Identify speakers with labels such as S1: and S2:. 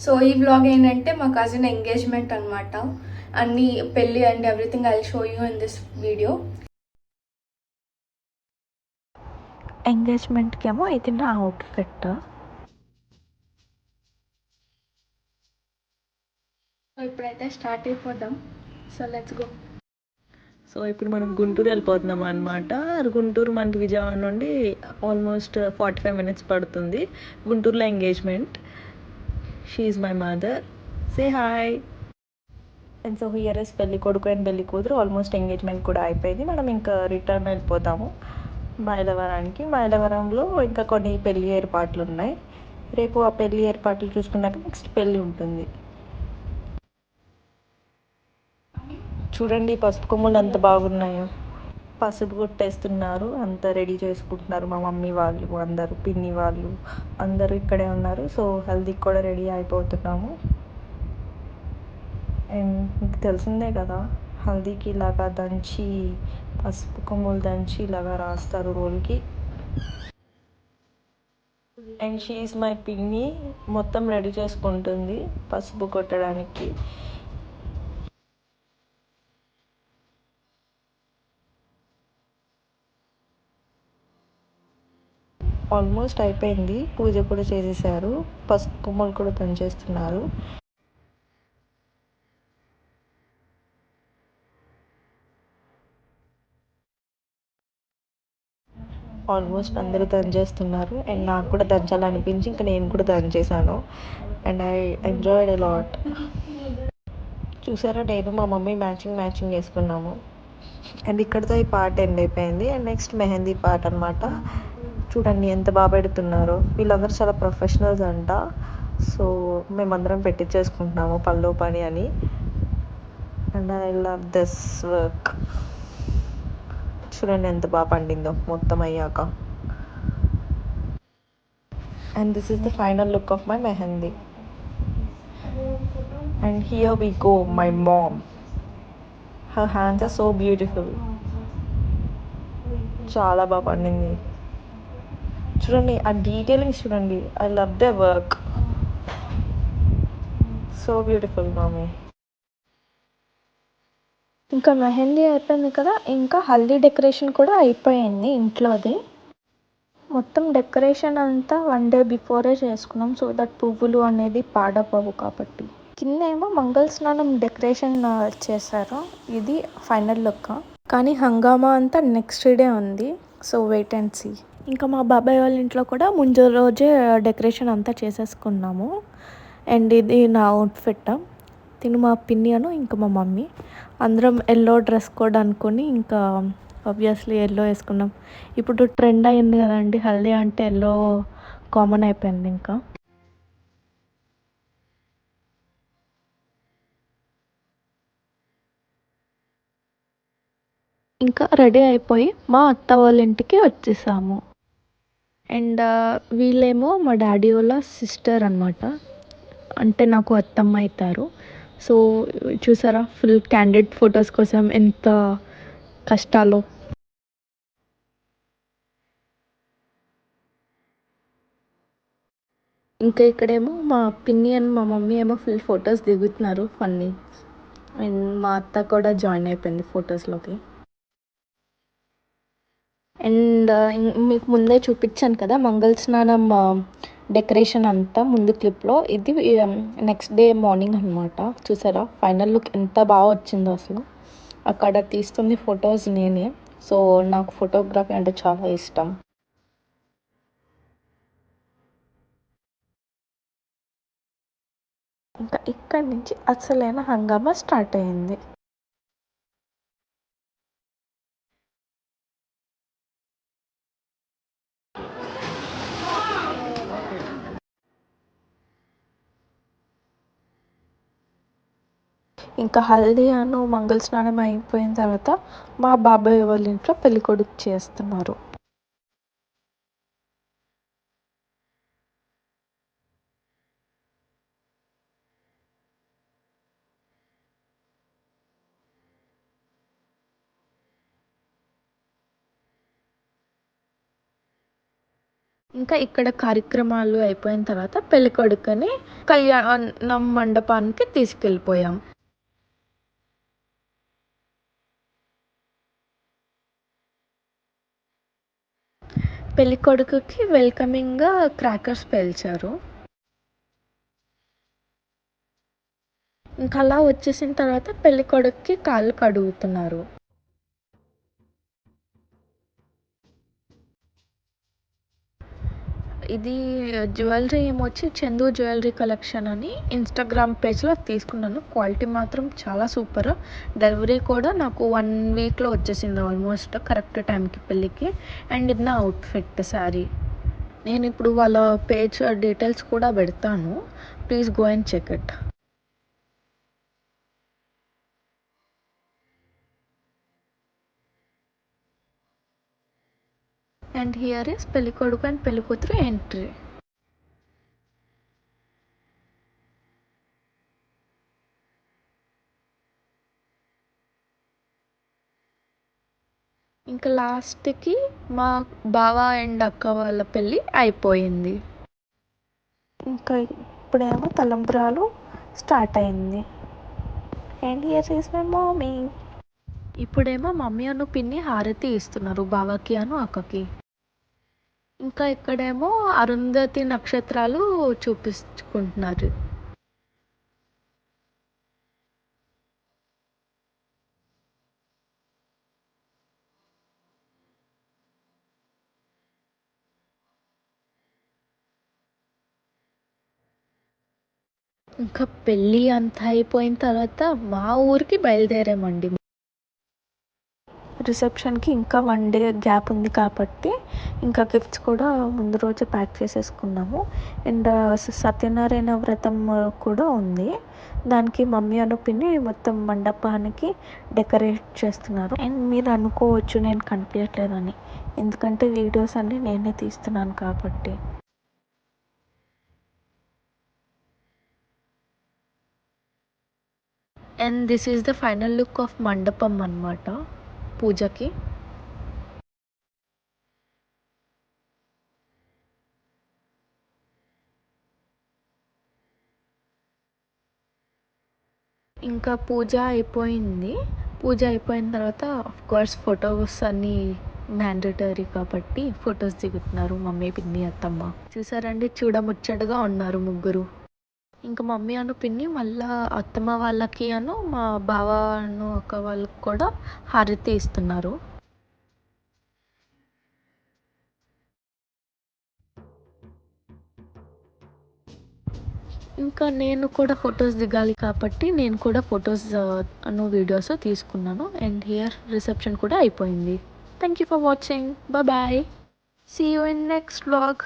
S1: So ఈ vlog ఏంటంటే మా కజిన్ ఎంగేజ్మెంట్ అనమాట. అన్ని పెళ్ళి and everything I show you in this video.
S2: ఎంగేజ్మెంట్కి ఏమో ఇది నా అవుట్ఫిట్.
S1: ఇప్పుడైతే స్టార్ట్ అయిపోదాం. So let's go.
S2: సో ఇప్పుడు మనం గుంటూరు వెళ్ళిపోతున్నాం అనమాట. గుంటూరు మనకి విజయవాడ నుండి ఆల్మోస్ట్ 45 minutes పడుతుంది. గుంటూరులో engagement. She is my mother. Say hi. And so here is పెళ్లి కొడుకు అండ్ పెళ్లి కూతురు. ఆల్మోస్ట్ ఎంగేజ్మెంట్ కూడా అయిపోయింది. మనం ఇంకా రిటర్న్ వెళ్ళిపోతాము మైలవరానికి. మైలవరంలో ఇంకా కొన్ని పెళ్లి ఏర్పాట్లు ఉన్నాయి. రేపు ఆ పెళ్లి ఏర్పాట్లు చూసుకున్నాక నెక్స్ట్ పెళ్ళి ఉంటుంది. చూడండి పసుపు కొమ్ములు ఎంత బాగున్నాయో. పసుపు కొట్టేస్తున్నారు, అంతా రెడీ చేసుకుంటున్నారు. మా మమ్మీ వాళ్ళు అందరూ, పిన్ని వాళ్ళు అందరూ ఇక్కడే ఉన్నారు. సో హల్దీకి కూడా రెడీ అయిపోతున్నాము. అండ్ మీకు తెలిసిందే కదా, హల్దీకి ఇలాగా దంచి పసుపు కొమ్ములు దంచి ఇలాగా రాస్తారు రోల్కి. అండ్ షీ ఈజ్ మై పిన్ని. మొత్తం రెడీ చేసుకుంటుంది పసుపు కొట్టడానికి. ఆల్మోస్ట్ అయిపోయింది, పూజ కూడా చేసేసారు, పసుపు కొమ్మలు కూడా దంచేస్తున్నారు. ఆల్మోస్ట్ అందరూ దంచేస్తున్నారు. అండ్ నాకు కూడా దంచాలనిపించి ఇంకా నేను కూడా దంచేసాను. And I enjoyed a lot. చూసారా, నేను మా మమ్మీ మ్యాచింగ్ వేసుకున్నాము. అండ్ ఇక్కడితో ఈ పార్ట్ ఎండ్ అయిపోయింది. అండ్ నెక్స్ట్ మెహందీ పార్ట్ అనమాట. చూడండి ఎంత బాగా పెడుతున్నారో. వీళ్ళందరూ చాలా ప్రొఫెషనల్స్ అంట. సో మేమందరం పెట్టించేసుకుంటున్నాము పనిలో పని అని. And I love this work. చూడండి ఎంత బాగా పండిందో మొత్తం అయ్యాక. And this is the final look of my mehndi. And here we go my mom. Her hands are so beautiful. చాలా బాగా పండింది. చూడండి ఆ డీటెయిలింగ్స్ చూడండి. I love the work. So beautiful mummy.
S1: ఇంకా మెహందీ అయిపోయింది కదా, ఇంకా హల్దీ డెకరేషన్ కూడా అయిపోయింది ఇంట్లోది. మొత్తం డెకరేషన్ అంతా 1 day బిఫోరే చేసుకున్నాం, సో దట్ పువ్వులు అనేది పాడపవు కాబట్టి. కింద ఏమో మంగళ స్నానం డెకరేషన్ చేశారు. ఇది ఫైనల్ లుక్. కానీ హంగామా అంతా నెక్స్ట్ డే ఉంది. So wait and see. ఇంకా మా బాబాయ్ వాళ్ళ ఇంట్లో కూడా ముందు రోజే డెకరేషన్ అంతా చేసేసుకున్నాము. అండ్ ఇది నా అవుట్ఫిట్. తిను మా పిన్ని అను ఇంకా మా మమ్మీ అందరం ఎల్లో డ్రెస్ కోడ్ అనుకొని ఇంకా ఆబ్వియస్లీ ఎల్లో వేసుకున్నాం. ఇప్పుడు ట్రెండ్ అయింది కదండి, హల్దీ అంటే ఎల్లో కామన్ అయిపోయింది. ఇంకా రెడీ అయిపోయి మా అత్త వాళ్ళ ఇంటికి వచ్చేసాము. అండ్ వీళ్ళేమో మా డాడీ వాళ్ళ సిస్టర్ అనమాట. అంటే నాకు అత్తమ్మ అవుతారు. సో చూసారా, ఫుల్ క్యాండిడ్ ఫొటోస్ కోసం ఎంత కష్టాలు. ఇంకా ఇక్కడేమో మా పిన్ని అండ్ మా మమ్మీ ఏమో ఫుల్ ఫొటోస్ దిగుతున్నారు ఫన్నీ. అండ్ మా అత్త కూడా జాయిన్ అయిపోయింది ఫొటోస్లోకి. అండ్ మీకు ముందే చూపించాను కదా మంగళ స్నానం డెకరేషన్ అంతా ముందు క్లిప్లో. ఇది నెక్స్ట్ డే మార్నింగ్ అనమాట. చూసారా ఫైనల్ లుక్ ఎంత బాగా వచ్చిందో అసలు. అక్కడ తీస్తుంది ఫొటోస్ నేనే. సో నాకు ఫోటోగ్రఫీ అంటే చాలా ఇష్టం. ఇంకా ఇక్కడి నుంచి అసలైన హంగామా స్టార్ట్ అయింది. ఇంకా హల్దీ అను మంగళ స్నానం అయిపోయిన తర్వాత మా బాబాయ్ వాళ్ళ ఇంట్లో పెళ్ళికొడుకు చేస్తున్నారు. ఇంకా ఇక్కడ కార్యక్రమాలు అయిపోయిన తర్వాత పెళ్ళికొడుకుని కళ్యాణం మండపానికి తీసుకెళ్ళిపోయాం. పెళ్ళికొడుకుకి వెల్కమింగ్గా క్రాకర్స్ పేల్చారు. ఇంకా అలా వచ్చేసిన తర్వాత పెళ్ళికొడుకుకి కాళ్ళు కడుగుతున్నారు. ఇది జ్యువెలరీ ఏమొచ్చి చందు జ్యువెలరీ కలెక్షన్ అని ఇన్స్టాగ్రామ్ పేజ్లో తీసుకున్నాను. క్వాలిటీ మాత్రం చాలా సూపర్. డెలివరీ కూడా నాకు 1 వీక్లో వచ్చేసింది ఆల్మోస్ట్ కరెక్ట్ టైంకి పెళ్ళికి. అండ్ ఇది నా అవుట్ఫిట్ శారీ. నేను ఇప్పుడు వాళ్ళ పేజ్ డీటెయిల్స్ కూడా పెడతాను, please go and check it. And here is పెళ్ళికొడుకు అండ్ పెళ్ళికూతురు ఎంట్రీ. ఇంకా లాస్ట్కి మా బావ అండ్ అక్క వాళ్ళ పెళ్ళి అయిపోయింది. ఇంకా ఇప్పుడేమో తలంబ్రాలు స్టార్ట్ అయింది. And here is my mummy. ఇప్పుడేమో మమ్మీ అను పిన్ని హారతి ఇస్తున్నారు బావకి అను అక్కకి. ఇంకా ఇక్కడేమో అరుంధతి నక్షత్రాలు చూపించుకుంటున్నారు. ఇంకా పెళ్ళి అంతా అయిపోయిన తర్వాత మా ఊరికి బయలుదేరామండి. రిసెప్షన్కి ఇంకా 1 డే గ్యాప్ ఉంది కాబట్టి ఇంకా గిఫ్ట్స్ కూడా ముందు రోజే ప్యాక్ చేసేసుకున్నాము. అండ్ సత్యనారాయణ వ్రతం కూడా ఉంది. దానికి మమ్మీ అను పిన్ని మొత్తం మండపానికి డెకరేట్ చేస్తున్నారు. అండ్ మీరు అనుకోవచ్చు నేను కనిపించట్లేదని, ఎందుకంటే వీడియోస్ అన్నీ నేనే తీస్తున్నాను కాబట్టి. And this is the final look of మండపం అన్నమాట పూజకి. ఇంకా పూజ అయిపోయింది. పూజ అయిపోయిన తర్వాత కోర్స్ ఫొటోస్ అన్నీ మ్యాండేటరీ కాబట్టి ఫొటోస్ దిగుతున్నారు మమ్మీ పిన్ని అత్తమ్మ. చూసారండి, చూడముచ్చటగా ఉన్నారు ముగ్గురు. ఇంకా మమ్మీ అను పిన్ని మళ్ళా అత్తమ్మ వాళ్ళకి అను మా బావ అను అక్క వాళ్ళకి కూడా హారతి ఇస్తున్నారు. ఇంకా నేను కూడా ఫొటోస్ దిగాలి కాబట్టి నేను కూడా ఫొటోస్ వీడియోస్ తీసుకున్నాను. అండ్ హియర్ రిసెప్షన్ కూడా అయిపోయింది. Thank you for watching. Bye. See you in next vlog.